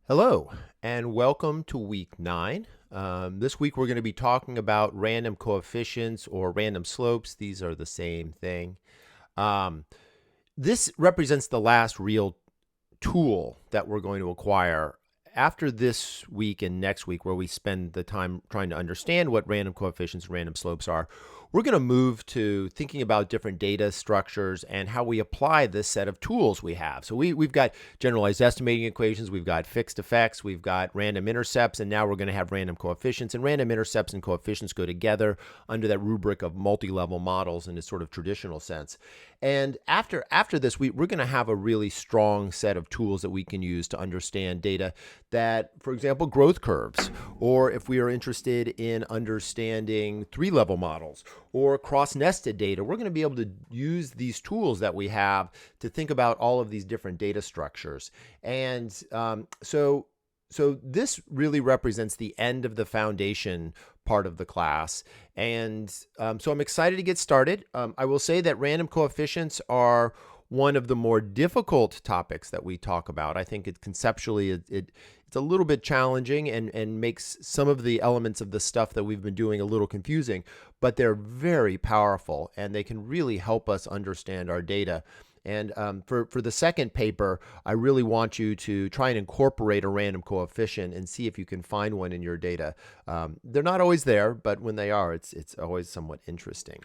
Hello, and welcome to week 9. This week we're going to be talking about random coefficients or random slopes. These are the same thing. Um, this represents the last real tool that we're going to acquire after this week and next week, where we spend the time trying to understand what random coefficients and random slopes are. We're going to move to thinking about different data structures and how we apply this set of tools we have. So we've got generalized estimating equations, we've got fixed effects, we've got random intercepts, and now we're going to have random coefficients. And random intercepts and coefficients go together under that rubric of multi-level models in a sort of traditional sense. And after this, we're going to have a really strong set of tools that we can use to understand data that, for example, growth curves, or if we are interested in understanding three-level models or cross-nested data, we're going to be able to use these tools that we have to think about all of these different data structures. And so this really represents the end of the foundation part of the class. And so I'm excited to get started. I will say that random coefficients are one of the more difficult topics that we talk about. I think conceptually it's a little bit challenging and makes some of the elements of the stuff that we've been doing a little confusing, but they're very powerful and they can really help us understand our data. And for the second paper, I really want you to try and incorporate a random coefficient and see if you can find one in your data. They're not always there, but when they are, it's always somewhat interesting.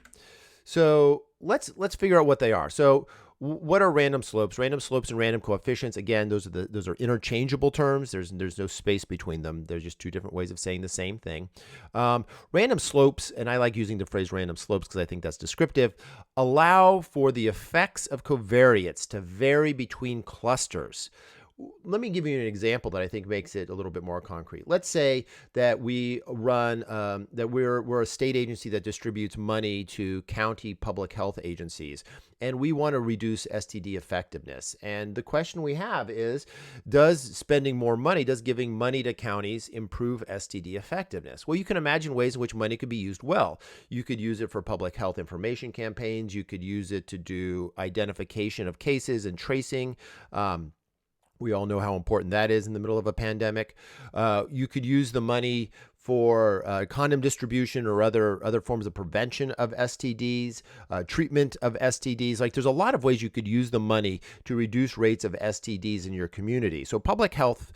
So let's figure out what they are. So what are random slopes? Random slopes and random coefficients, again, those are interchangeable terms. There's no space between them. They're just two different ways of saying the same thing. Random slopes, and I like using the phrase random slopes because I think that's descriptive, allow for the effects of covariates to vary between clusters. Let me give you an example that I think makes it a little bit more concrete. Let's say that we run that we're a state agency that distributes money to county public health agencies, and we want to reduce STD effectiveness. And the question we have is, does giving money to counties improve STD effectiveness? Well, you can imagine ways in which money could be used well. You could use it for public health information campaigns. You could use it to do identification of cases and tracing. We all know how important that is in the middle of a pandemic. You could use the money for condom distribution or other forms of prevention of STDs, treatment of STDs. Like, there's a lot of ways you could use the money to reduce rates of STDs in your community. So public health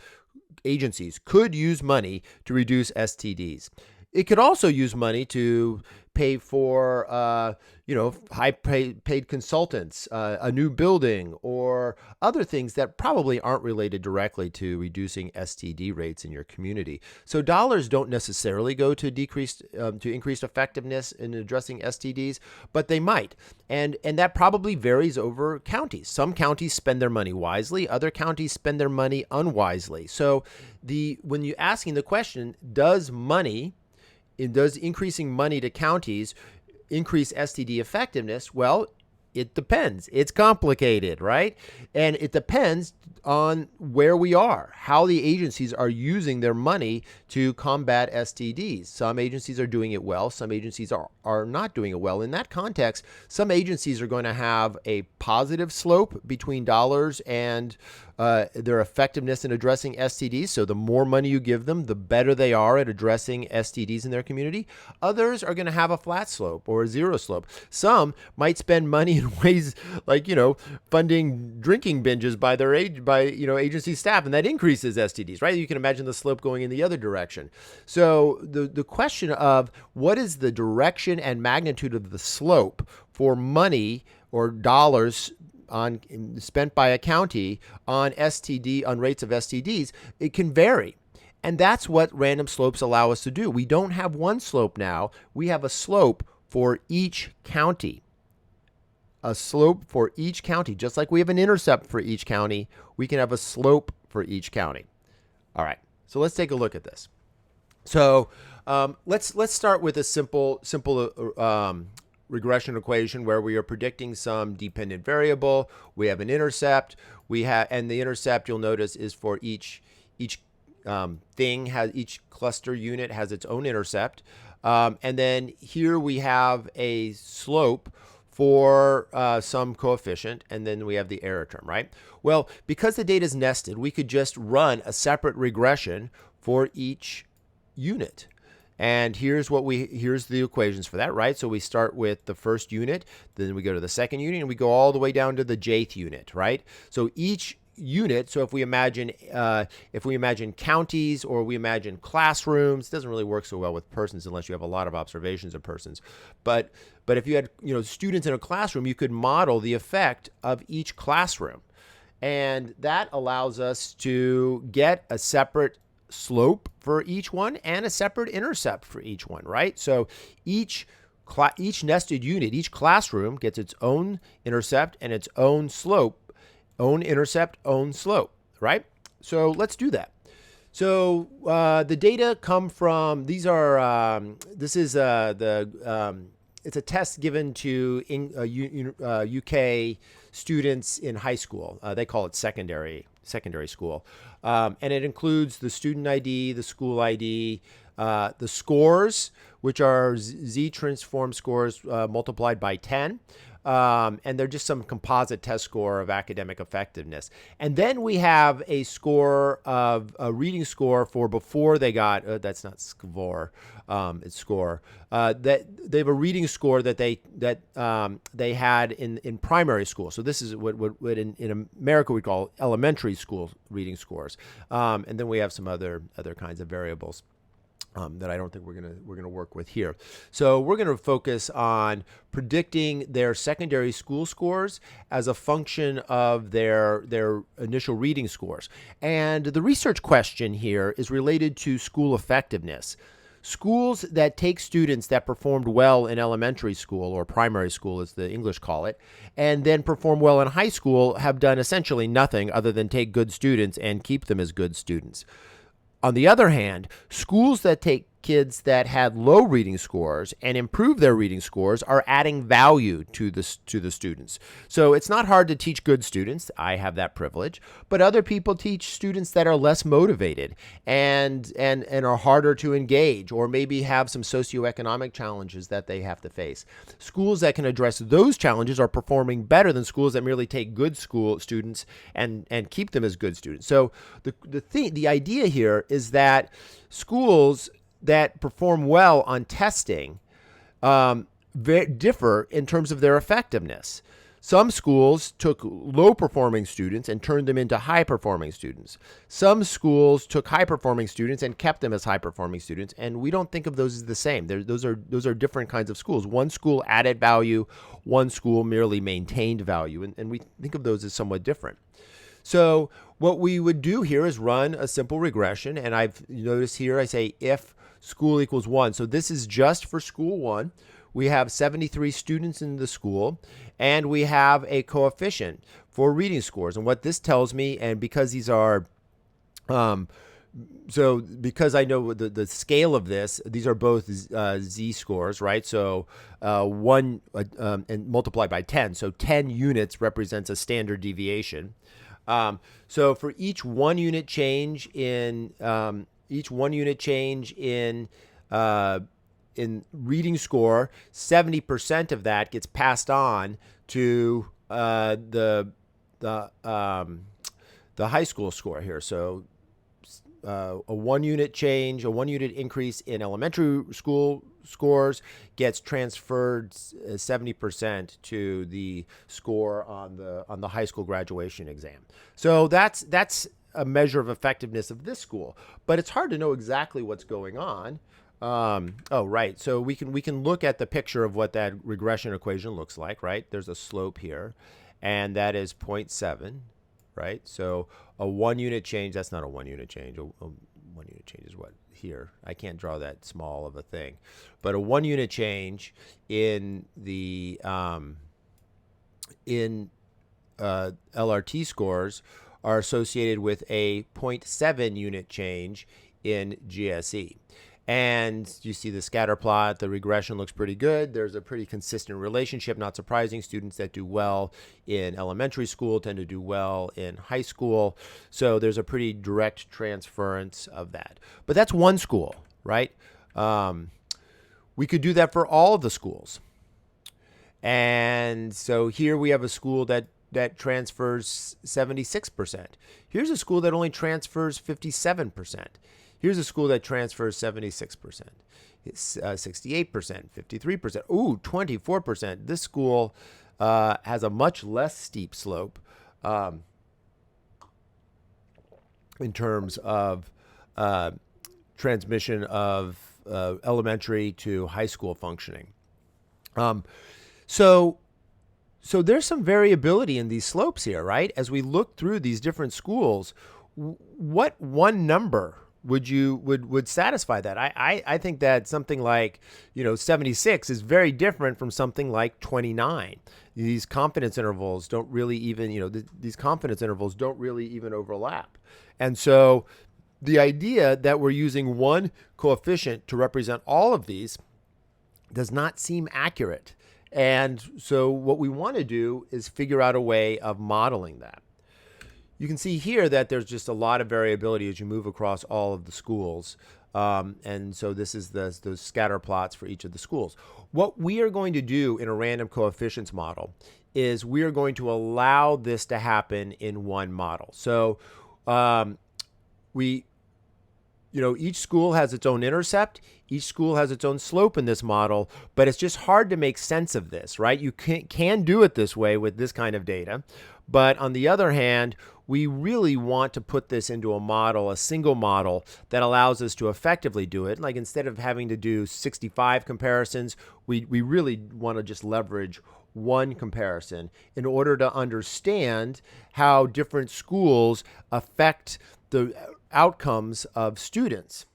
agencies could use money to reduce STDs. It could also use money to pay for, high paid consultants, a new building, or other things that probably aren't related directly to reducing STD rates in your community. So dollars don't necessarily go to increased effectiveness in addressing STDs, but they might, and that probably varies over counties. Some counties spend their money wisely, other counties spend their money unwisely. So when you're asking the question, does increasing money to counties increase STD effectiveness? Well, it depends. It's complicated, right? And it depends on where we are, how the agencies are using their money to combat STDs. Some agencies are doing it well. Some agencies are not doing it well. In that context, some agencies are going to have a positive slope between dollars and their effectiveness in addressing STDs. So the more money you give them, the better they are at addressing STDs in their community. Others are going to have a flat slope or a zero slope. Some might spend money in ways like, funding drinking binges by agency staff, and that increases STDs, right? You can imagine the slope going in the other direction. So the question of what is the direction and magnitude of the slope for money or dollars spent by a county on rates of STDs, it can vary. And that's what random slopes allow us to do. We don't have one slope now. We have a slope for each county. A slope for each county. Just like we have an intercept for each county, we can have a slope for each county. All right, so let's take a look at this. So let's start with a simple regression equation where we are predicting some dependent variable. We have an intercept. And the intercept, you'll notice, is for each each cluster unit has its own intercept. And then here we have a slope for some coefficient, and then we have the error term, right? Well, because the data is nested, we could just run a separate regression for each unit. And here's the equations for that, right? So we start with the first unit, then we go to the second unit, and we go all the way down to the jth unit, right? So each unit, so if we imagine counties or we imagine classrooms, it doesn't really work so well with persons unless you have a lot of observations of persons. But if you had students in a classroom, you could model the effect of each classroom. And that allows us to get a separate slope for each one and a separate intercept for each one, right? So each nested unit, each classroom gets its own intercept and its own slope, own intercept, own slope, right? So let's do that. So the data come from, these are, it's a test given to UK students in high school. They call it secondary school. And it includes the student ID, the school ID, the scores, which are z-transform scores multiplied by 10. And they're just some composite test score of academic effectiveness. And then we have a score of a reading score for before they got, that's not score, it's score, that they have a reading score that they had in primary school. So this is what in America we call elementary school reading scores. And then we have some other kinds of variables that I don't think we're gonna work with here. So we're gonna focus on predicting their secondary school scores as a function of their initial reading scores. And the research question here is related to school effectiveness. Schools that take students that performed well in elementary school, or primary school as the English call it, and then perform well in high school have done essentially nothing other than take good students and keep them as good students. On the other hand, schools that take kids that had low reading scores and improve their reading scores are adding value to the students. So it's not hard to teach good students. I have that privilege, but other people teach students that are less motivated and are harder to engage, or maybe have some socioeconomic challenges that they have to face. Schools that can address those challenges are performing better than schools that merely take good school students and keep them as good students. So the idea here is that schools that perform well on testing differ in terms of their effectiveness. Some schools took low-performing students and turned them into high-performing students. Some schools took high-performing students and kept them as high-performing students, and we don't think of those as the same. Those are different kinds of schools. One school added value, one school merely maintained value, and we think of those as somewhat different. So what we would do here is run a simple regression, and I've noticed here I say if school equals 1. So this is just for school 1. We have 73 students in the school, and we have a coefficient for reading scores. And what this tells me, and because these are, because I know the scale of this, these are both z scores, right? So 1 and multiplied by 10. So 10 units represents a standard deviation. So for each 1 unit change in reading score, 70% of that gets passed on to the high school score here. So a 1 unit change, a 1 unit increase in elementary school scores gets transferred 70% to the score on the high school graduation exam. So that's a measure of effectiveness of this school, but it's hard to know exactly what's going on. Right. So we can look at the picture of what that regression equation looks like, right? There's a slope here, and that is 0.7, right? So a 1 unit change, that's not a 1 unit change. A 1 unit change is what? Here. I can't draw that small of a thing. But a 1 unit change in the LRT scores are associated with a 0.7 unit change in GSE. And you see the scatter plot, the regression looks pretty good. There's a pretty consistent relationship, not surprising. Students that do well in elementary school tend to do well in high school. So there's a pretty direct transference of that. But that's one school, right? We could do that for all of the schools. And so here we have a school that transfers 76%. Here's a school that only transfers 57%. Here's a school that transfers 76%. It's 68%, 53%. Ooh, 24%. This school has a much less steep slope in terms of transmission of elementary to high school functioning. So there's some variability in these slopes here, right? As we look through these different schools, what one number would satisfy that? I think that something like 76 is very different from something like 29. These confidence intervals don't really even these confidence intervals don't really even overlap, and so the idea that we're using one coefficient to represent all of these does not seem accurate. And so what we want to do is figure out a way of modeling that. You can see here that there's just a lot of variability as you move across all of the schools. And so this is those scatter plots for each of the schools. What we are going to do in a random coefficients model is we are going to allow this to happen in one model. So each school has its own intercept. Each school has its own slope in this model, but it's just hard to make sense of this, right? You can do it this way with this kind of data. But on the other hand, we really want to put this into a model, a single model that allows us to effectively do it. Like instead of having to do 65 comparisons, we really want to just leverage one comparison in order to understand how different schools affect the outcomes of students.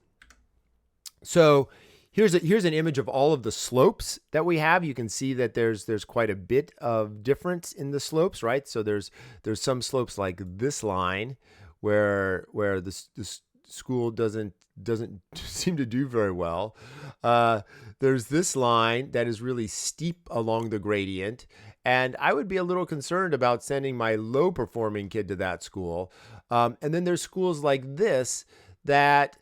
So here's an image of all of the slopes that we have. You can see that there's quite a bit of difference in the slopes, right? So there's some slopes like this line where the school doesn't seem to do very well. There's this line that is really steep along the gradient, and I would be a little concerned about sending my low performing kid to that school. And then there's schools like this that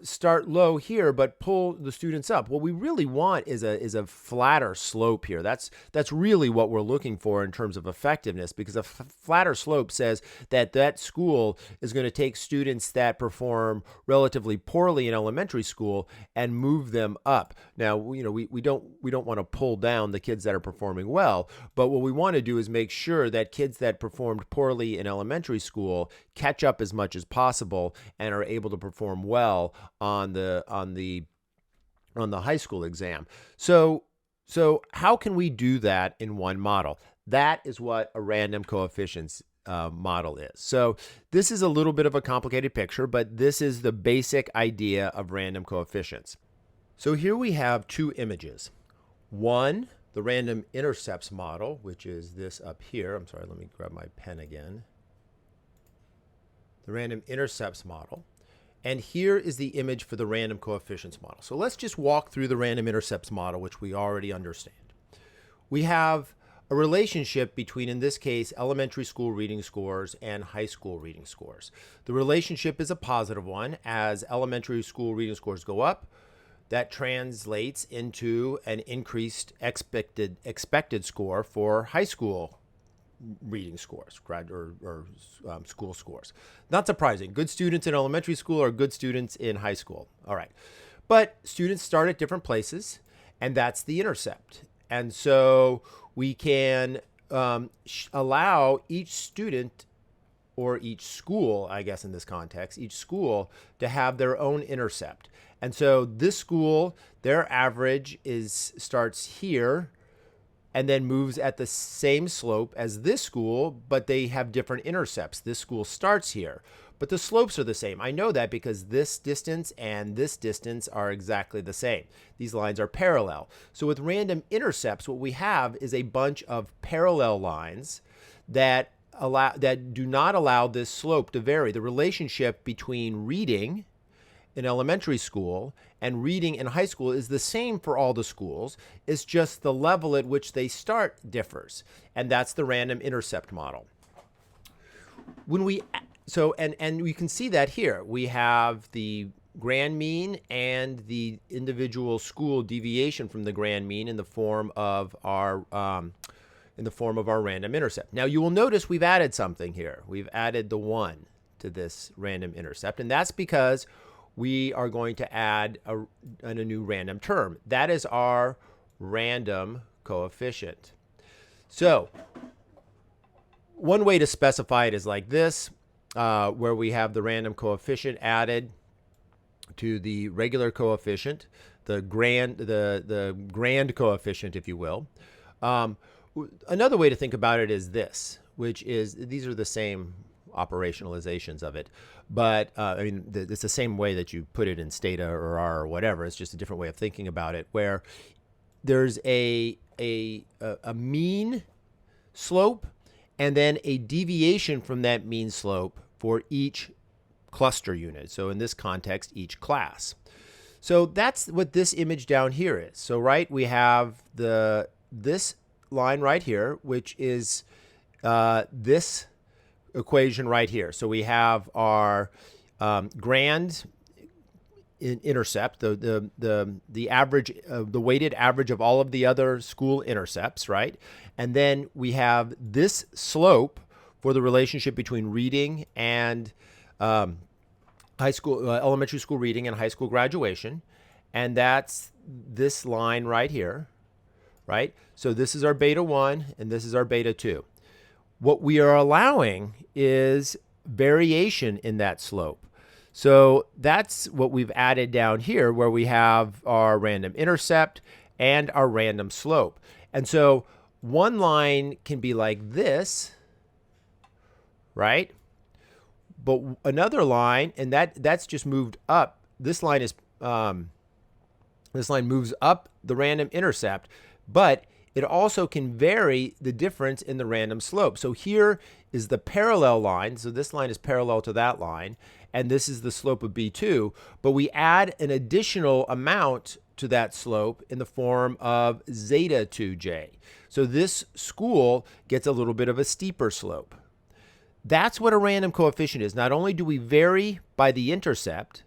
start low here but pull the students up. What we really want is a flatter slope here. That's really what we're looking for in terms of effectiveness, because a flatter slope says that school is going to take students that perform relatively poorly in elementary school and move them up. Now, we don't want to pull down the kids that are performing well, but what we want to do is make sure that kids that performed poorly in elementary school catch up as much as possible and are able to perform well on the high school exam. So how can we do that in one model? That is what a random coefficients model is. So this is a little bit of a complicated picture, but this is the basic idea of random coefficients. So here we have two images. One, the random intercepts model, which is this up here. I'm sorry, let me grab my pen again. The random intercepts model. And here is the image for the random coefficients model. So let's just walk through the random intercepts model, which we already understand. We have a relationship between, in this case, elementary school reading scores and high school reading scores. The relationship is a positive one. As elementary school reading scores go up, that translates into an increased expected score for high school reading scores, school scores. Not surprising. Good students in elementary school are good students in high school. All right. But students start at different places, and that's the intercept. And so we can allow each student, or each school, I guess in this context, each school to have their own intercept. And so this school, their average starts here and then moves at the same slope as this school, but they have different intercepts. This school starts here, but the slopes are the same. I know that because this distance and this distance are exactly the same. These lines are parallel. So with random intercepts, what we have is a bunch of parallel lines that do not allow this slope to vary. The relationship between reading in elementary school and reading in high school is the same for all the schools. It's just the level at which they start differs. And that's the random intercept model. And we can see that here. We have the grand mean and the individual school deviation from the grand mean in the form of our random intercept. Now you will notice we've added something here. We've added the 1 to this random intercept, and that's because we are going to add a new random term. That is our random coefficient. So one way to specify it is like this, where we have the random coefficient added to the regular coefficient, the grand coefficient, if you will. Another way to think about it is this, which is these are the same operationalizations of it, but I mean it's the same way that you put it in Stata or R or whatever. It's just a different way of thinking about it, where there's a mean slope and then a deviation from that mean slope for each cluster unit. So in this context, each class. So that's what this image down here is. So right, we have this line right here, which is this equation right here. So we have our grand intercept, the average, the weighted average of all of the other school intercepts, right? And then we have this slope for the relationship between reading and elementary school reading and high school graduation, and that's this line right here, right? So this is our beta 1 and this is our beta 2. What we are allowing is variation in that slope. So that's what we've added down here, where we have our random intercept and our random slope. And so one line can be like this, right? But another line, and that's just moved up. This line is this line moves up the random intercept, but it also can vary the difference in the random slope. So here is the parallel line. So this line is parallel to that line, and this is the slope of B2, but we add an additional amount to that slope in the form of zeta 2j. So this school gets a little bit of a steeper slope. That's what a random coefficient is. Not only do we vary by the intercept,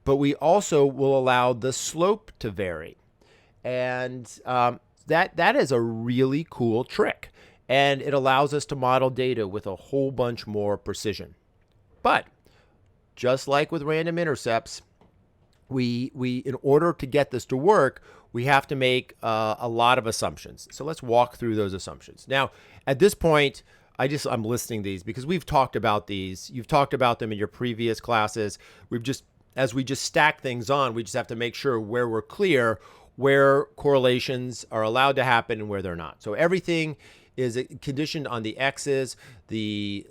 but we also will allow the slope to vary. And that is a really cool trick. And it allows us to model data with a whole bunch more precision. But just like with random intercepts, we in order to get this to work, we have to make a lot of assumptions. So let's walk through those assumptions. Now, at this point, I'm listing these because we've talked about these. You've talked about them in your previous classes. As we just stack things on, we just have to make sure where we're clear, where correlations are allowed to happen and where they're not. So everything is conditioned on the x's, the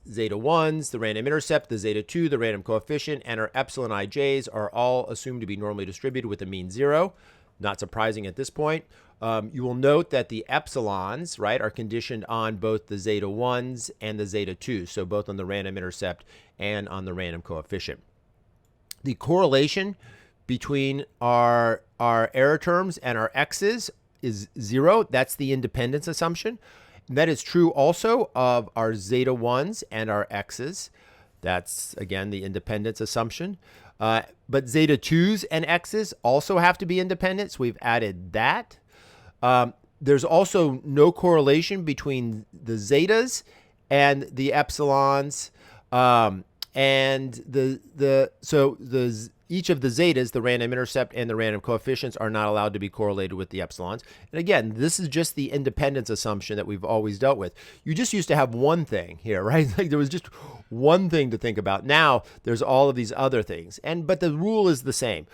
zeta 1s, the random intercept, the zeta 2, the random coefficient, and our epsilon ij's are all assumed to be normally distributed with a mean 0. Not surprising at this point. You will note that the epsilons, right, are conditioned on both the zeta 1s and the zeta 2s, so both on the random intercept and on the random coefficient. The correlation between our error terms and our x's is 0. That's the independence assumption. And that is true also of our zeta 1s and our x's. That's, again, the independence assumption. But zeta 2s and x's also have to be independent, so we've added that. There's also no correlation between the zetas and the epsilons, each of the zetas, the random intercept and the random coefficients, are not allowed to be correlated with the epsilons. And again, this is just the independence assumption that we've always dealt with. You just used to have one thing here, right? Like there was just one thing to think about. Now there's all of these other things. But the rule is the same.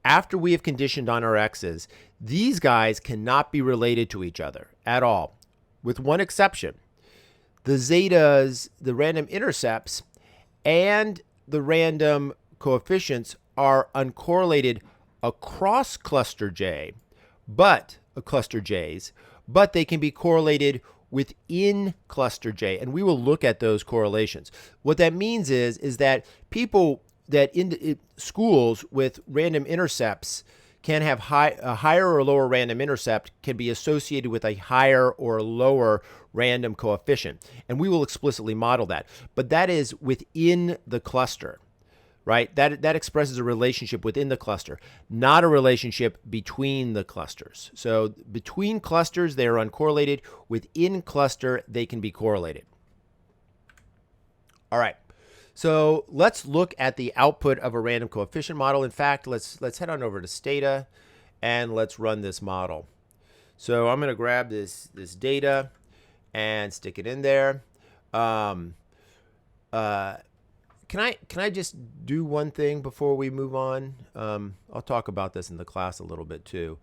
After we have conditioned on our x's, these guys cannot be related to each other at all, with one exception. The zetas, the random intercepts, and the random coefficients are uncorrelated across cluster J, cluster J's, but they can be correlated within cluster J, and we will look at those correlations. What that means is that people that in schools with random intercepts can have a higher or lower random intercept can be associated with a higher or lower random coefficient, and we will explicitly model that. But that is within the cluster, right? That expresses a relationship within the cluster, not a relationship between the clusters. So between clusters, they are uncorrelated. Within cluster, they can be correlated. All right. So let's look at the output of a random coefficient model. In fact, let's head on over to Stata and let's run this model. So I'm going to grab this data and stick it in there. Can I just do one thing before we move on? I'll talk about this in the class a little bit too,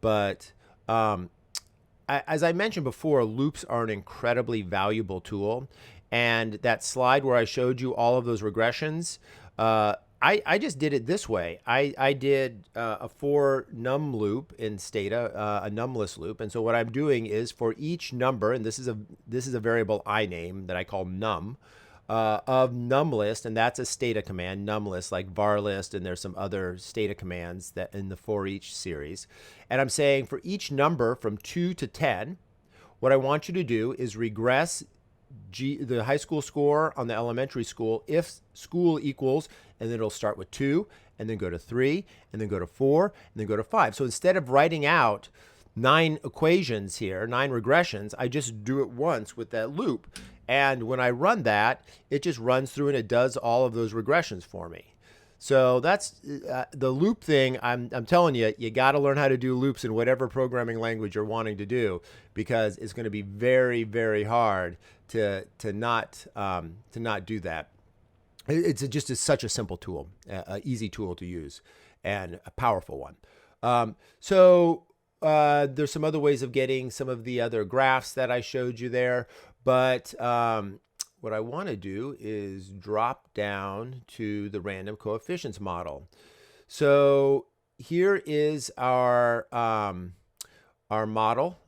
but as I mentioned before, loops are an incredibly valuable tool. And that slide where I showed you all of those regressions, I just did it this way. I did a for num loop in Stata, a numless loop. And so what I'm doing is for each number, and this is a variable I name that I call num, of numlist, and that's a Stata command, numlist, like varlist, and there's some other Stata commands that in the for each series. And I'm saying for each number from 2 to 10, what I want you to do is regress the high school score on the elementary school if school equals, and then it'll start with 2 and then go to 3 and then go to 4 and then go to 5. So instead of writing out 9 equations here, 9 regressions, I just do it once with that loop. And when I run that, it just runs through and it does all of those regressions for me. So that's the loop thing. I'm telling you, you got to learn how to do loops in whatever programming language you're wanting to do, because it's going to be very, very hard to not do that. It's just such a simple tool, an easy tool to use, and a powerful one. There's some other ways of getting some of the other graphs that I showed you there, but what I want to do is drop down to the random coefficients model. So here is our model.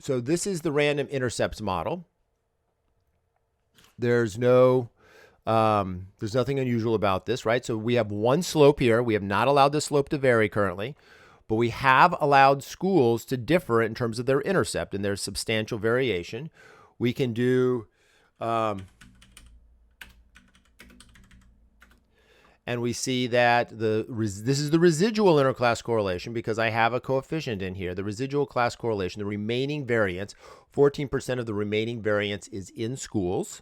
So this is the random intercepts model. There's nothing unusual about this, right? So we have one slope here. We have not allowed the slope to vary currently, but we have allowed schools to differ in terms of their intercept, and there's substantial variation. We can do, and we see that this is the residual interclass correlation, because I have a coefficient in here, the residual class correlation, the remaining variance, 14% of the remaining variance is in schools,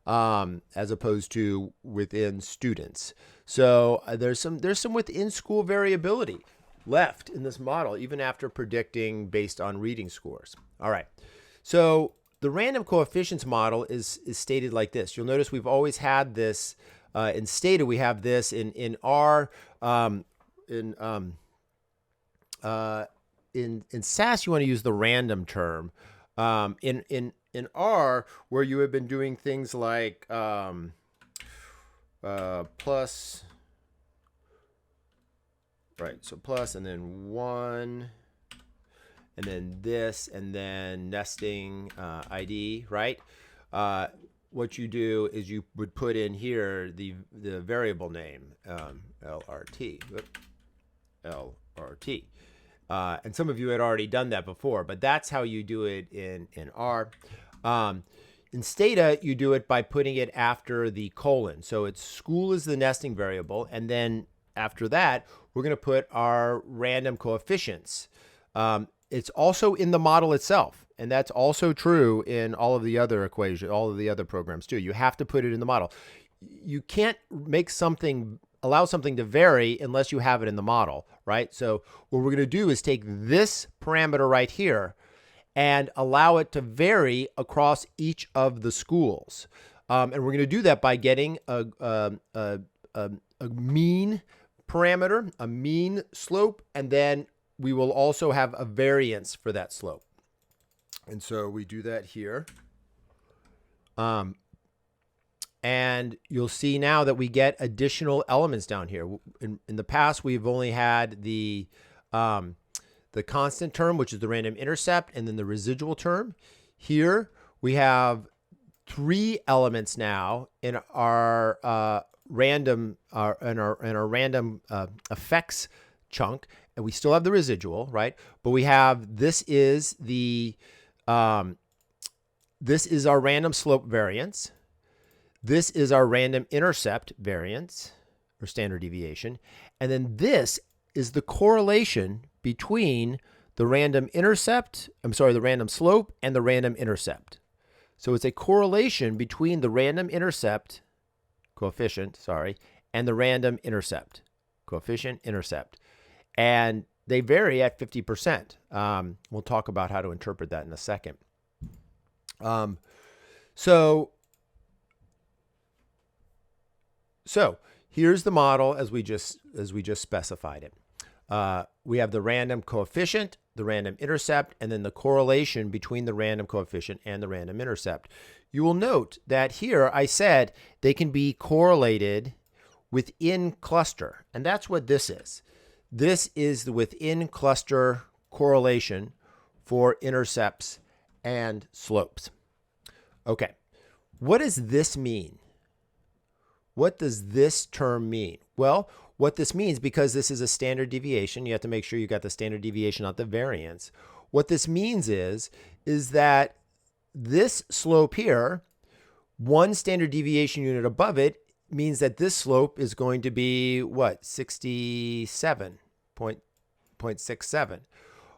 as opposed to within students. So there's some within school variability left in this model, even after predicting based on reading scores. All right, so the random coefficients model is stated like this. You'll notice we've always had this in Stata. We have this in R. In SAS, you want to use the random term. In R, where you have been doing things like plus. Right, so plus and then 1, and then this, and then nesting ID, right? What you do is you would put in here the variable name, LRT. LRT. And some of you had already done that before, but that's how you do it in R. In Stata, you do it by putting it after the colon. So it's school is the nesting variable, and then after that, we're going to put our random coefficients. It's also in the model itself, and that's also true in all of the other equations, all of the other programs too. You have to put it in the model. You can't allow something to vary unless you have it in the model, right? So what we're going to do is take this parameter right here and allow it to vary across each of the schools. And we're going to do that by getting a mean parameter, a mean slope, and then we will also have a variance for that slope. And so we do that here. And you'll see now that we get additional elements down here. In the past, we've only had the constant term, which is the random intercept, and then the residual term. Here we have 3 elements now in our random effects chunk, and we still have the residual, right? But we have, this is the this is our random slope variance. This is our random intercept variance or standard deviation. And then this is the correlation between the random slope and the random intercept. So it's a correlation between the random intercept coefficient, and the random intercept coefficient intercept. And they vary at 50%. We'll talk about how to interpret that in a second. So here's the model as we just specified it. We have the random coefficient, the random intercept, and then the correlation between the random coefficient and the random intercept. You will note that here I said they can be correlated within cluster, and that's what this is. This is the within cluster correlation for intercepts and slopes. Okay, what does this mean? What does this term mean? Well, what this means, because this is a standard deviation, you have to make sure you got the standard deviation, not the variance. What this means is that this slope here, one standard deviation unit above it, means that this slope is going to be what? 67.67.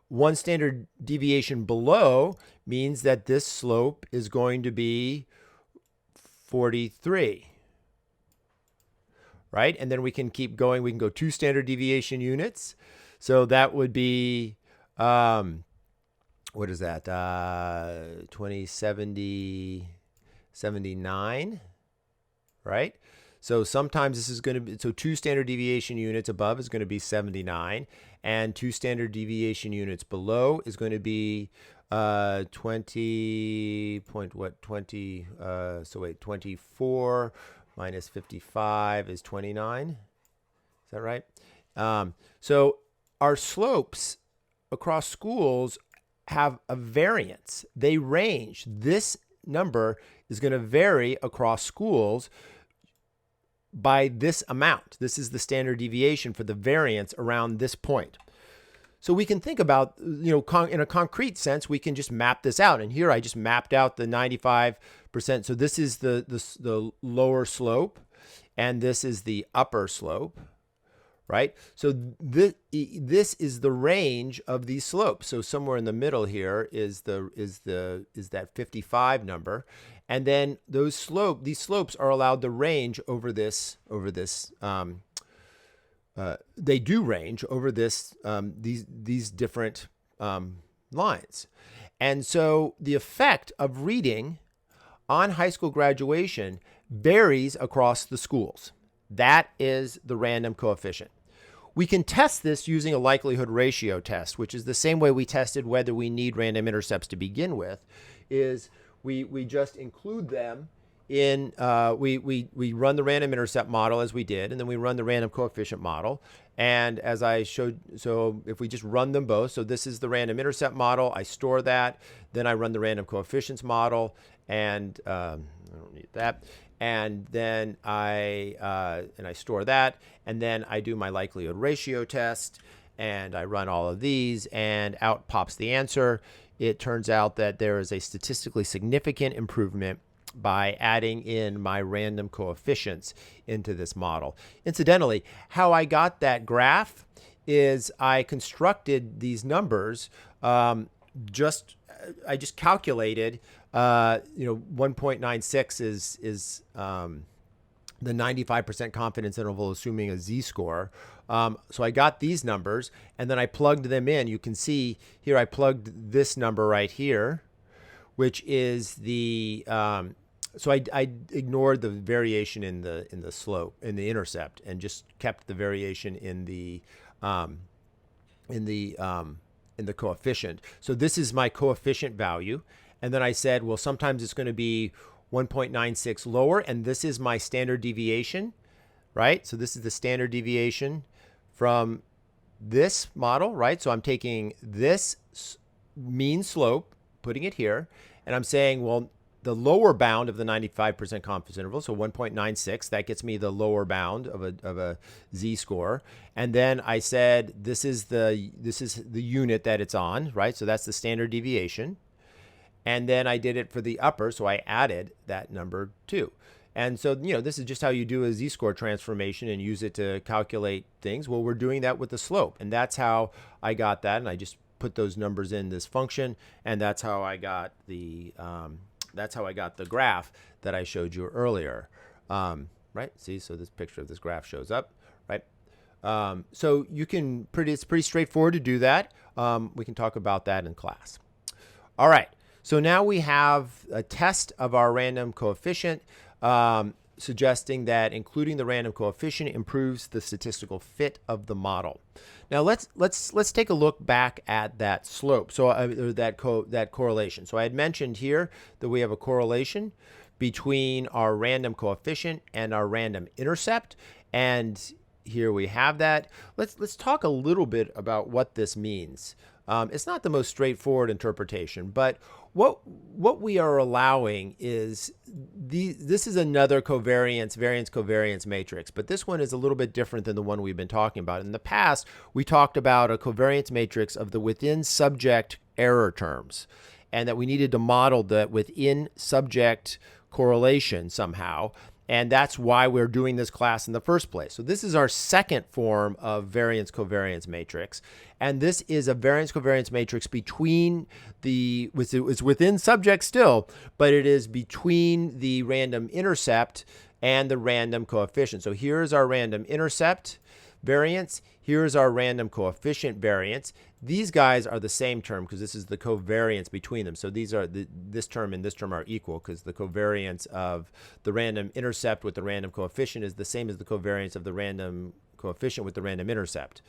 One standard deviation below means that this slope is going to be 43. Right? And then we can keep going. We can go 2 standard deviation units. So that would be, what is that? 2070, 79, right? So sometimes this is going to be, so 2 standard deviation units above is going to be 79, and 2 standard deviation units below is going to be 24 minus 55 is 29. Is that right? So our slopes across schools have a variance. They range. This number is going to vary across schools by this amount. This is the standard deviation for the variance around this point. So we can think about, in a concrete sense, we can just map this out. And here I just mapped out the 95%. So this is the lower slope, and this is the upper slope, right? So this is the range of these slopes. So somewhere in the middle here is that 55 number, and then these slopes are allowed to range over this. They do range over these different lines. And so the effect of reading on high school graduation varies across the schools. That is the random coefficient. We can test this using a likelihood ratio test, which is the same way we tested whether we need random intercepts to begin with, is we just include them in, we run the random intercept model as we did, and then we run the random coefficient model. And as I showed, so if we just run them both, so this is the random intercept model, I store that, then I run the random coefficients model, and I don't need that. And then I store that, and then I do my likelihood ratio test, and I run all of these, and out pops the answer. It turns out that there is a statistically significant improvement by adding in my random coefficients into this model. Incidentally, how I got that graph is I constructed these numbers. I just calculated. 1.96 is the 95% confidence interval, assuming a z-score. So I got these numbers, and then I plugged them in. You can see here I plugged this number right here, which is the so I ignored the variation in the slope, in the intercept, and just kept the variation in the coefficient. So this is my coefficient value. And then I said, well, sometimes it's going to be 1.96 lower, and this is my standard deviation, right? So this is the standard deviation from this model, right? So I'm taking this mean slope, putting it here, and I'm saying, well, the lower bound of the 95% confidence interval, so 1.96, that gets me the lower bound of a z-score. And then I said, this is the unit that it's on, right? So that's the standard deviation. And then I did it for the upper, so I added that number 2. And so, this is just how you do a z-score transformation and use it to calculate things. Well, we're doing that with the slope, and that's how I got that. And I just put those numbers in this function, and that's how I got the graph that I showed you earlier. Right? See, so this picture of this graph shows up, right? So it's pretty straightforward to do that. We can talk about that in class. All right. So now we have a test of our random coefficient, suggesting that including the random coefficient improves the statistical fit of the model. Now let's take a look back at that slope, so that correlation. So I had mentioned here that we have a correlation between our random coefficient and our random intercept, and here we have that. Let's talk a little bit about what this means. It's not the most straightforward interpretation, but what we are allowing is this is another variance covariance matrix, but this one is a little bit different than the one we've been talking about. In the past, we talked about a covariance matrix of the within subject error terms, and that we needed to model the within subject correlation somehow. And that's why we're doing this class in the first place. So this is our second form of variance covariance matrix. And this is a variance covariance matrix between it's within subject still, but it is between the random intercept and the random coefficient. So here's our random intercept variance. Here's our random coefficient variance. These guys are the same term because this is the covariance between them. So these are this term and this term are equal because the covariance of the random intercept with the random coefficient is the same as the covariance of the random coefficient with the random intercept.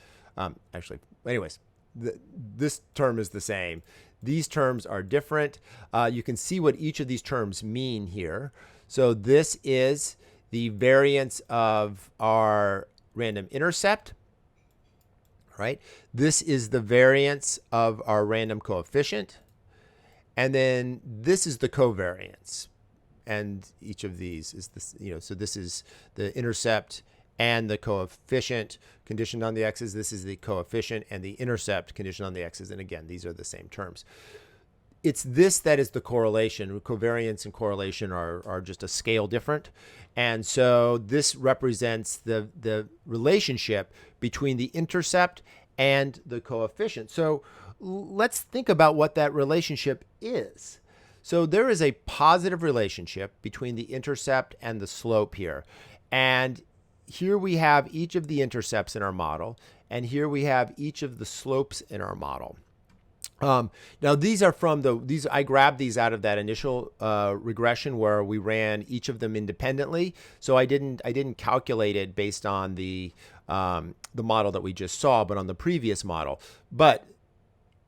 Anyways, this term is the same. These terms are different. You can see what each of these terms mean here. So this is the variance of our random intercept. Right? This is the variance of our random coefficient. And then this is the covariance. And each of these is this, so this is the intercept and the coefficient conditioned on the x's. This is the coefficient and the intercept conditioned on the x's. And again, these are the same terms. It's this that is the correlation. Covariance and correlation are just a scale different. And so this represents the relationship between the intercept and the coefficient. So let's think about what that relationship is. So there is a positive relationship between the intercept and the slope here. And here we have each of the intercepts in our model, and here we have each of the slopes in our model. Now these are I grabbed these out of that initial regression where we ran each of them independently. So I didn't calculate it based on the model that we just saw, but on the previous model. But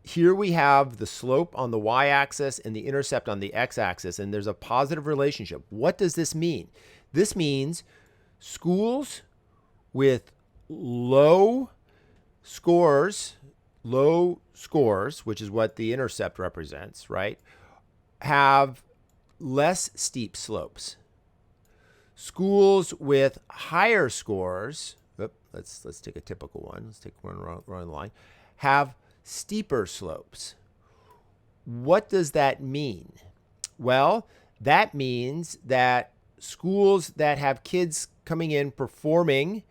here we have the slope on the y-axis and the intercept on the x-axis, and there's a positive relationship. What does this mean? This means schools with low scores, which is what the intercept represents, right, have less steep slopes. Schools with higher scores, let's take a typical one. Let's take one on the line, have steeper slopes. What does that mean? Well, that means that schools that have kids coming in performing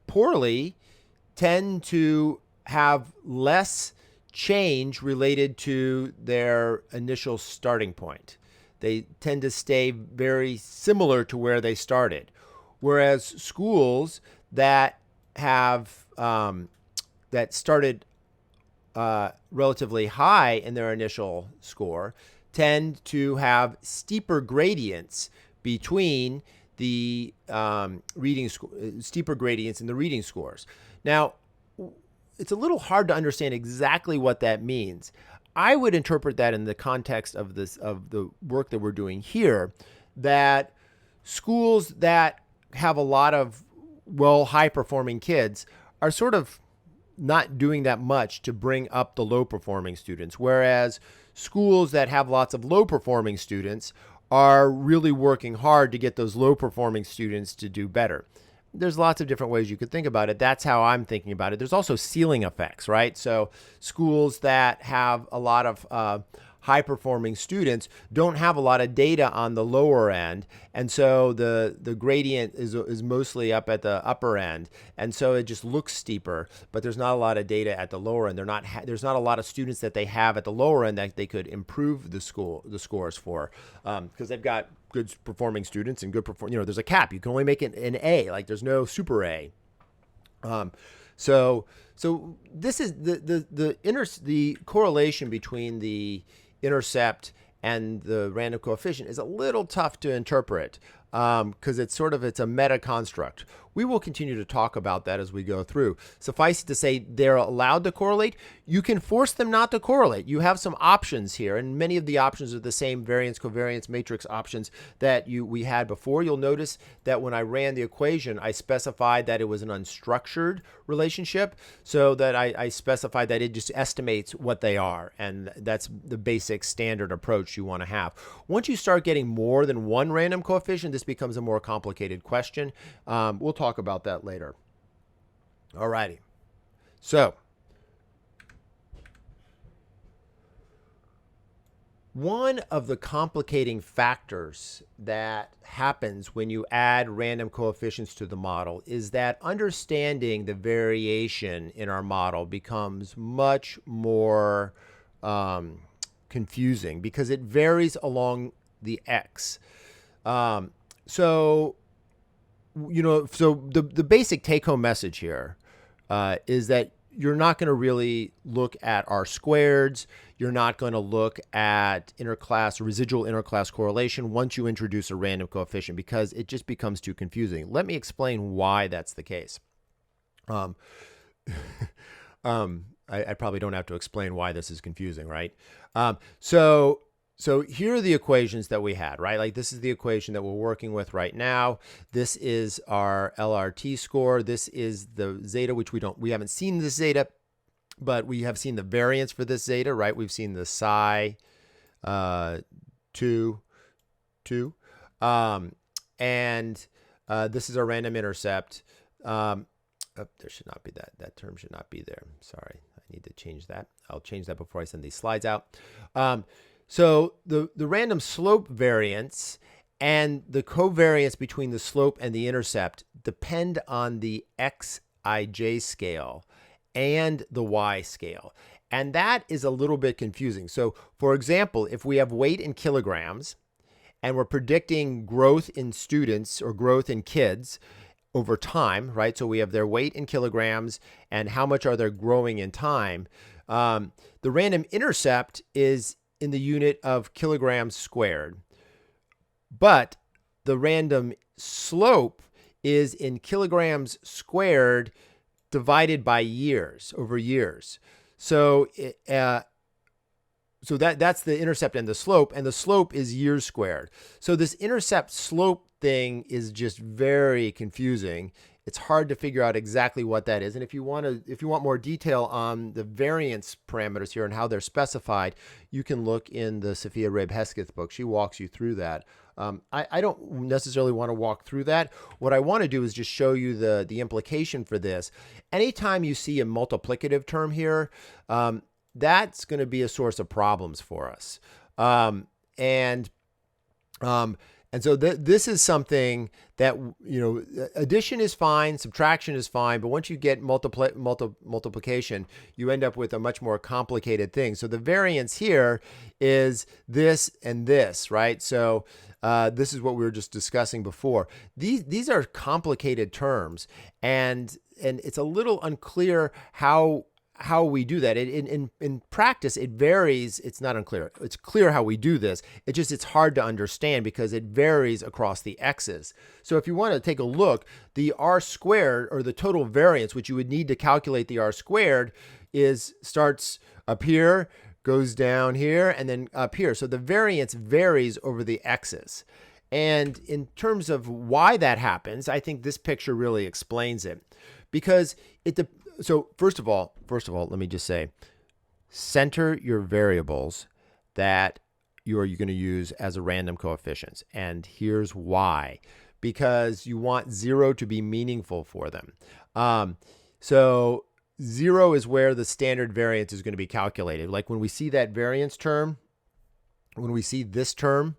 poorly tend to have less change related to their initial starting point. They tend to stay very similar to where they started. Whereas schools that have that started relatively high in their initial score tend to have steeper gradients between the steeper gradients in the reading scores. Now, it's a little hard to understand exactly what that means. I would interpret that in the context of the work that we're doing here, that schools that have a lot of high-performing kids are sort of not doing that much to bring up the low-performing students, whereas schools that have lots of low-performing students are really working hard to get those low-performing students to do better. There's lots of different ways you could think about it. That's how I'm thinking about it. There's also ceiling effects, right? So schools that have a lot of high performing students don't have a lot of data on the lower end. And so the gradient is mostly up at the upper end. And so it just looks steeper, but there's not a lot of data at the lower end. There's not a lot of students that they have at the lower end that they could improve the scores for, because they've got good performing students and there's a cap. You can only make it an A, like there's no super A. So this is the correlation between the intercept and the random coefficient is a little tough to interpret, because it's a meta construct. We will continue to talk about that as we go through. Suffice it to say, they're allowed to correlate. You can force them not to correlate. You have some options here, and many of the options are the same variance covariance matrix options that we had before. You'll notice that when I ran the equation, I specified that it was an unstructured relationship, so that I specified that it just estimates what they are, and that's the basic standard approach you want to have. Once you start getting more than one random coefficient, this becomes a more complicated question. We'll talk about that later. All righty. So one of the complicating factors that happens when you add random coefficients to the model is that understanding the variation in our model becomes much more confusing because it varies along the x. So the basic take-home message here is that you're not going to really look at R-squareds. You're not going to look at residual interclass correlation once you introduce a random coefficient, because it just becomes too confusing. Let me explain why that's the case. I probably don't have to explain why this is confusing, right? So here are the equations that we had, right? Like this is the equation that we're working with right now. This is our LRT score. This is the zeta, which we haven't seen this zeta, but we have seen the variance for this zeta, right? We've seen the psi 2. And this is our random intercept. There should not be that term should not be there. Sorry, I need to change that. I'll change that before I send these slides out. So the random slope variance and the covariance between the slope and the intercept depend on the xij scale and the y scale. And that is a little bit confusing. So for example, if we have weight in kilograms and we're predicting growth in students or growth in kids over time, right? So we have their weight in kilograms and how much are they growing in time. The random intercept is in the unit of kilograms squared, but the random slope is in kilograms squared divided by years, over years. So that's the intercept and the slope is years squared. So this intercept slope thing is just very confusing. It's hard to figure out exactly what that is. And if you want more detail on the variance parameters here and how they're specified, you can look in the Sophia Rabe Hesketh book. She walks you through that. I don't necessarily want to walk through that. What I want to do is just show you the implication for this. Anytime you see a multiplicative term here, that's going to be a source of problems for us. And so this is something that, addition is fine, subtraction is fine, but once you get multiplication, you end up with a much more complicated thing. So the variance here is this and this, right? So this is what we were just discussing before. These are complicated terms, and it's a little unclear how we do that. In practice, it varies. It's not unclear. It's clear how we do this. It's hard to understand because it varies across the x's. So if you want to take a look, the r squared, or the total variance, which you would need to calculate the r squared, starts up here, goes down here, and then up here. So the variance varies over the x's. And in terms of why that happens, I think this picture really explains it, because so first of all, let me just say, center your variables that you're going to use as a random coefficients. And here's why. Because you want 0 to be meaningful for them. So 0 is where the standard variance is going to be calculated. Like when we see that variance term, when we see this term,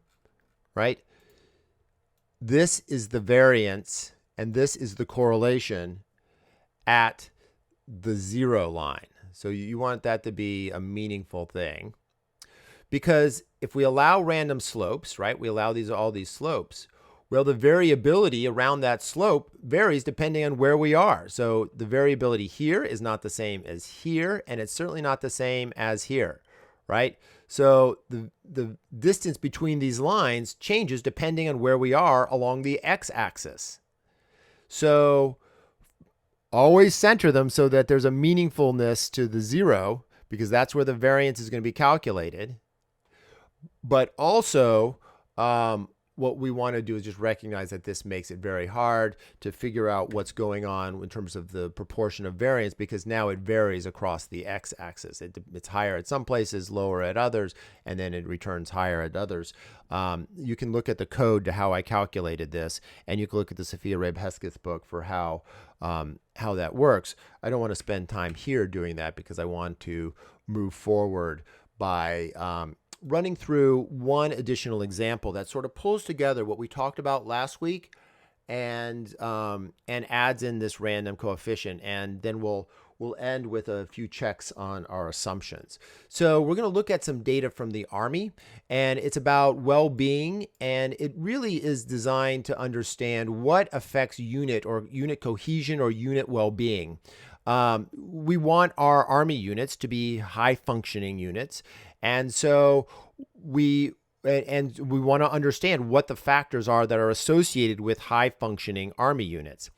right? This is the variance and this is the correlation at the 0 line. So you want that to be a meaningful thing, because if we allow random slopes, right, we allow all these slopes, well, the variability around that slope varies depending on where we are. So the variability here is not the same as here, and it's certainly not the same as here, right? So the distance between these lines changes depending on where we are along the x-axis. So always center them so that there's a meaningfulness to the 0, because that's where the variance is going to be calculated. But also, what we want to do is just recognize that this makes it very hard to figure out what's going on in terms of the proportion of variance, because now it varies across the x-axis. It's higher at some places, lower at others, and then it returns higher at others. You can look at the code to how I calculated this, and you can look at the Sophia Rabe Hesketh book for how that works. I don't want to spend time here doing that because I want to move forward by running through one additional example that sort of pulls together what we talked about last week and adds in this random coefficient, and then we'll end with a few checks on our assumptions. So we're going to look at some data from the Army, and it's about well-being, and it really is designed to understand what affects unit cohesion or unit well-being. We want our Army units to be high-functioning units, and so we want to understand what the factors are that are associated with high-functioning Army units.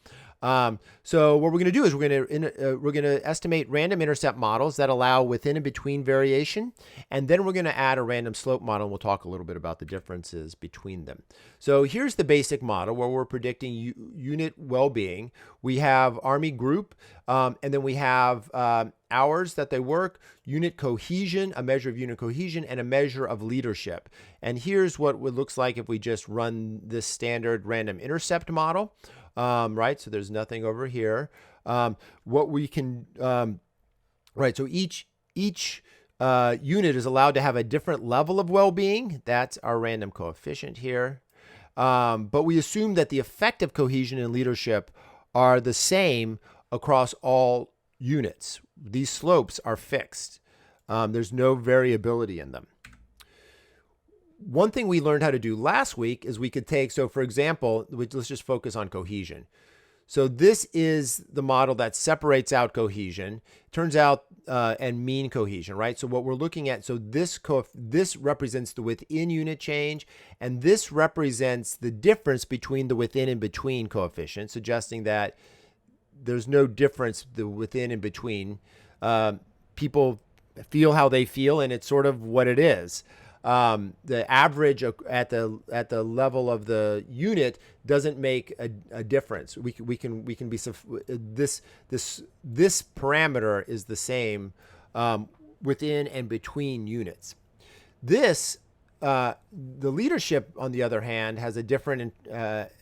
So what we're going to do is we're going to estimate random intercept models that allow within and between variation, and then we're going to add a random slope model, and we'll talk a little bit about the differences between them. So here's the basic model where we're predicting unit well-being. We have Army group, and then we have hours that they work, unit cohesion, a measure of unit cohesion, and a measure of leadership. And here's what it looks like if we just run this standard random intercept model. Right, so there's nothing over here. What we can, right, so each unit is allowed to have a different level of well-being. That's our random coefficient here. But we assume that the effective cohesion and leadership are the same across all units. These slopes are fixed. There's no variability in them. One thing we learned how to do last week is we could take, so for example, let's just focus on cohesion. So this is the model that separates out cohesion, turns out, and mean cohesion, right? So what we're looking at, so this represents the within unit change, and this represents the difference between the within and between coefficients, suggesting that there's no difference the within and between. People feel how they feel, and it's sort of what it is. The average at the level of the unit doesn't make a difference. We can be this parameter is the same within and between units. The leadership, on the other hand, has a different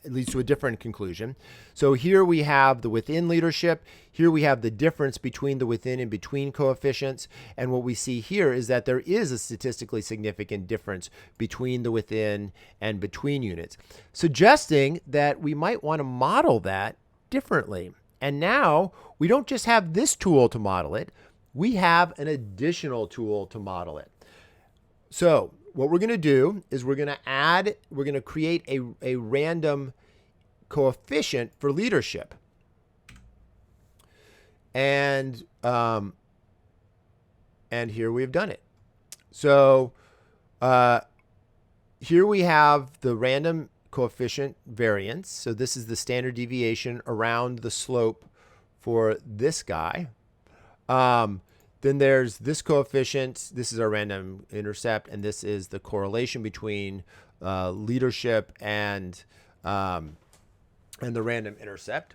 leads to a different conclusion. So here we have the within leadership. Here we have the difference between the within and between coefficients. And what we see here is that there is a statistically significant difference between the within and between units, suggesting that we might want to model that differently. And now we don't just have this tool to model it. We have an additional tool to model it. So what we're going to do is we're going to create a random coefficient for leadership. And here we've done it. So here we have the random coefficient variance. So this is the standard deviation around the slope for this guy. Then there's this coefficient. This is our random intercept, and this is the correlation between leadership and the random intercept.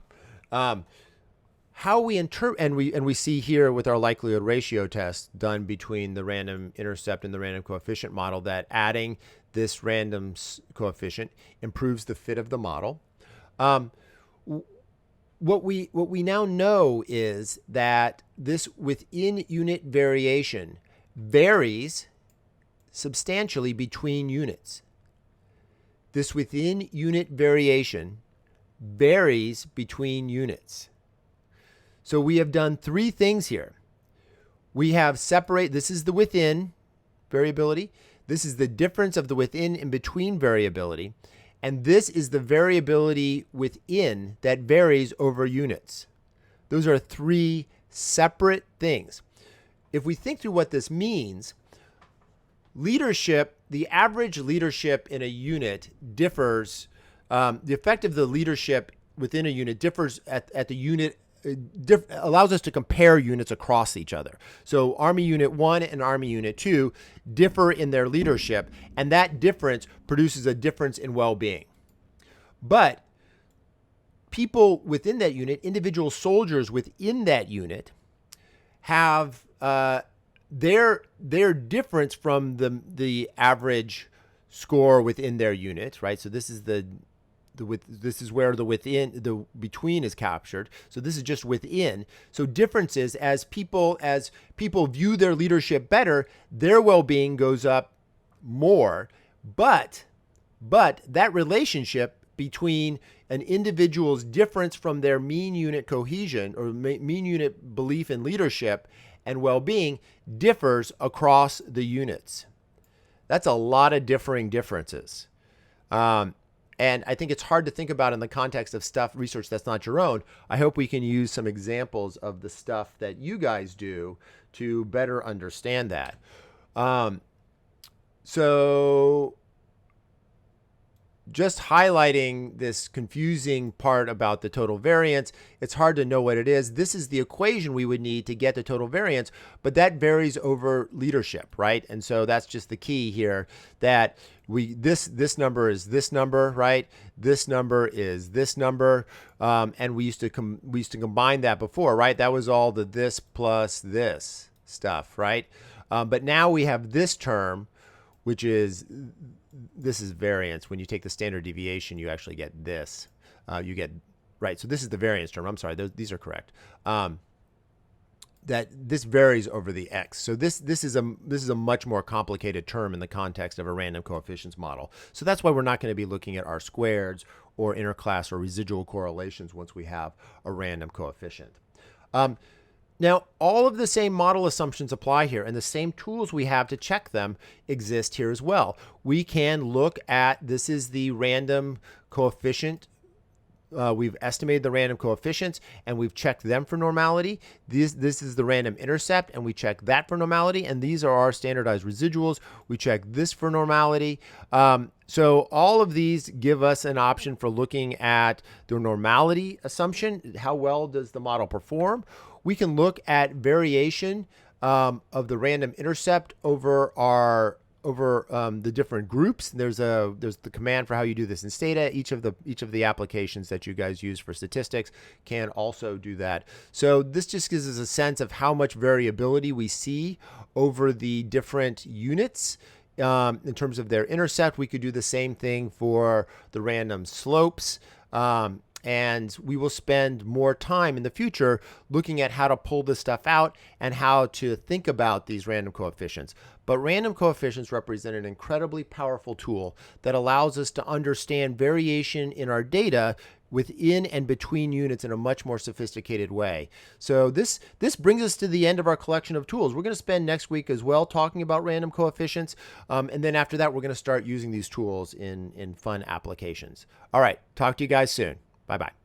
How we interpret, and we see here with our likelihood ratio test done between the random intercept and the random coefficient model that adding this random coefficient improves the fit of the model. What we now know is that this within unit variation varies substantially between units. This within unit variation varies between units. So we have done three things here. We have this is the within variability. This is the difference of the within and between variability. And this is the variability within that varies over units. Those are three separate things. If we think through what this means, leadership, the average leadership in a unit differs. The effect of the leadership within a unit differs at the unit, allows us to compare units across each other. So Army Unit 1 and Army Unit 2 differ in their leadership, and that difference produces a difference in well-being. But people within that unit, individual soldiers within that unit, have their difference from the average score within their unit, right? So this is this is where the between is captured. So this is just within. So differences as people view their leadership better, their well-being goes up more. But that relationship between an individual's difference from their mean unit cohesion or mean unit belief in leadership and well-being differs across the units. That's a lot of differing differences. And I think it's hard to think about in the context of research that's not your own. I hope we can use some examples of the stuff that you guys do to better understand that. So just highlighting this confusing part about the total variance, it's hard to know what it is. This is the equation we would need to get the total variance, but that varies over leadership, right? And so that's just the key here, that this number is this number, right? This number is this number, and we used to combine that before, right? That was all the this plus this stuff, right? But now we have this term, which is this is variance. When you take the standard deviation, you actually get this. Right. So this is the variance term. I'm sorry, these are correct. That this varies over the x. So this is a much more complicated term in the context of a random coefficients model. So that's why we're not going to be looking at R-squareds or interclass or residual correlations once we have a random coefficient. Now, all of the same model assumptions apply here, and the same tools we have to check them exist here as well. We can look at, this is the random coefficient. We've estimated the random coefficients, and we've checked them for normality. This is the random intercept, and we check that for normality, and these are our standardized residuals. We check this for normality. So all of these give us an option for looking at the normality assumption. How well does the model perform? We can look at variation of the random intercept over the different groups. There's the command for how you do this in Stata. Each of the applications that you guys use for statistics can also do that. So this just gives us a sense of how much variability we see over the different units. In terms of their intercept, we could do the same thing for the random slopes. And we will spend more time in the future looking at how to pull this stuff out and how to think about these random coefficients. But random coefficients represent an incredibly powerful tool that allows us to understand variation in our data within and between units in a much more sophisticated way. So this brings us to the end of our collection of tools. We're going to spend next week as well talking about random coefficients. And then after that, we're going to start using these tools in fun applications. All right. Talk to you guys soon. Bye-bye.